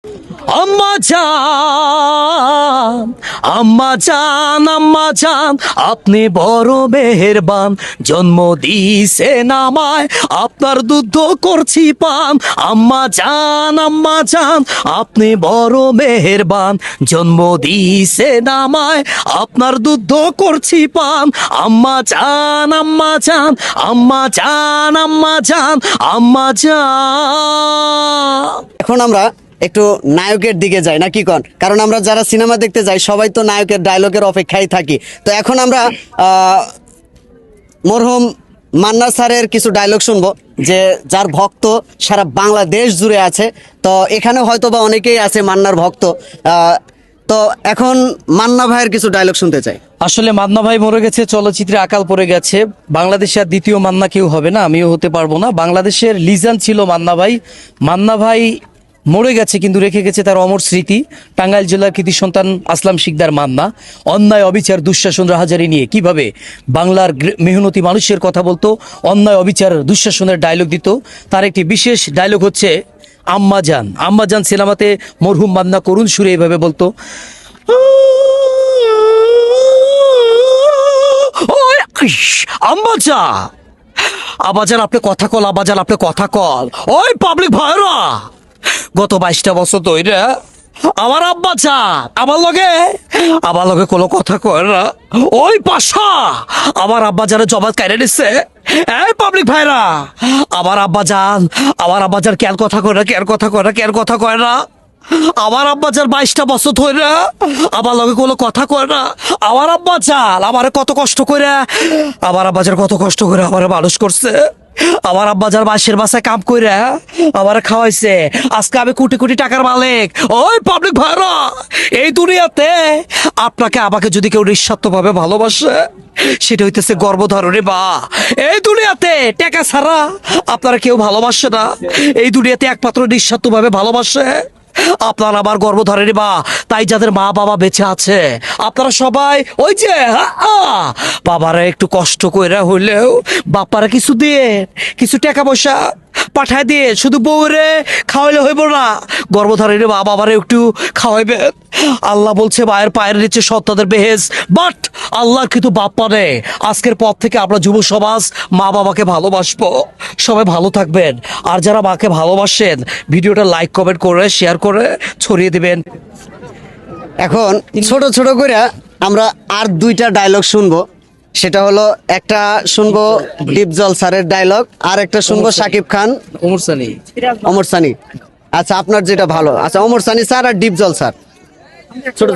আম্মা জান, আম্মা জান, আম্মা জান, আপনি বড় মেহেরবান, জন্ম দিয়েছেন আমায়, আপনার দুধ করছি পান। আম্মা জান, আম্মা জান, আপনি বড় মেহেরবান, জন্ম দিয়েছেন আমায়, আপনার দুধ করছি পান। আম্মা জান, আম্মা জান, আম্মা জান, আম্মা জান, আম্মা জান। এখন আমরা একটু নায়কের দিকে যাই না কি কন, কারণ আমরা যারা সিনেমা দেখতে যাই সবাই তো নায়কের ডায়লগের অপেক্ষায় থাকি। তো এখন আমরা মরহুম মান্না স্যারের কিছু ডায়লগ শুনবো, যে যার ভক্ত সারা বাংলাদেশ জুড়ে আছে। তো এখানে হয়তো বা অনেকেই আছে মান্নার ভক্ত। তো এখন মান্না ভাইয়ের কিছু ডায়লগ শুনতে চাই। আসলে মান্না ভাই মরে গেছে, চলচ্চিত্রে আকাল পড়ে গেছে। বাংলাদেশে আর দ্বিতীয় মান্না কেউ হবে না, আমিও হতে পারবো না। বাংলাদেশের লিজেন্ড ছিল মান্না ভাই। মান্না ভাই মরে গেছে কিন্তু রেখে গেছে তার অমর স্মৃতি। টাঙ্গাইল জেলার কৃতি সন্তান আসলাম শিকদার মান্না অন্যায় অবিচার দুঃশাসন রাহাজারি নিয়ে কিভাবে বাংলার মেহনতি মানুষের কথা বলতো, অন্যায় অবিচার দুঃশাসনের ডায়লগ দিত। তার একটি বিশেষ ডায়লগ হচ্ছে আম্মা জান। আম্মা জান সিনেমাতে মরহুম মান্না করুণ সুরে এইভাবে বলতো, ওই আম্বাজা, আবাজান আপনি কথা কল, আবাজান আপনি কথা কল। ওই পাবলিক ভাইরা, গত 22টা বছর ধরে আমার আব্বা চান আমার লগে কোনো কথা কয় না। ওই পাশা আমার আব্বা জানে জবাব কাইরে নিচ্ছে। এই পাবলিক ভাইরা, আমার আব্বা জান কেন কথা কয় না, কেন কথা কয় না, কেন কথা কয় না। আমার আব্বা চাল 22টা বছর ধরে আমার লগে কোনো কথা কয় না। আমার আব্বা চাল আমারে কত কষ্ট করে, আমার আব্বা চাল কত কষ্ট করে আমারে মানুষ করছে। আমার আব্বা যার বাসের বাসায় কাম করে আমারে খাওয়াইছে। আজকে আমি কোটি কোটি টাকার মালিক। ওই পাবলিক ভাইরা, এই দুনিয়াতে আপনাকে আমাকে যদি কেউ নিঃস্বার্থভাবে ভালোবাসে, সেটা হইতেছে গর্ভধারণে বা। এই দুনিয়াতে টাকা ছাড়া আপনারা কেউ ভালোবাসে না। এই দুনিয়াতে একমাত্র নিঃস্বার্থভাবে ভালোবাসে আপনার আমার গর্ভধারণী বা। তাই যাদের মা বাবা বেঁচে আছে আপনারা সবাই ওই যে বাবারা একটু কষ্ট কইরা হইলেও বাপারা কিছু দিয়ে, কিছু টাকা পয়সা পাঠায় দিয়ে, শুধু বউরে খাওয়াইলে হইব না, গর্ভধারণী মা বাবারে একটু খাওয়াইবেন। আল্লাহ বলছে মায়ের পায়ের নিচে সন্তানদের বেহেজ, বাট আল্লাহ কিন্তু বাপ্পা নেই। আজকের পর থেকে আমরা যুব সমাজ মা বাবাকে ভালোবাসবো। সবাই ভালো থাকবেন। আর যারা মাকে ভালোবাসেন ভিডিওটা লাইক কমেন্ট করে শেয়ার করে ছড়িয়ে দিবেন। এখন ছোট ছোট করে আমরা আর দুইটা ডায়লগ শুনবো। সেটা হলো, একটা শুনবো ডিপজল স্যারের ডায়লগ, আর একটা শুনবো শাকিব খান, ওমর সানি। আচ্ছা আপনার যেটা ভালো, আচ্ছা ওমর সানি স্যার আর ডিপজল স্যার। ছোট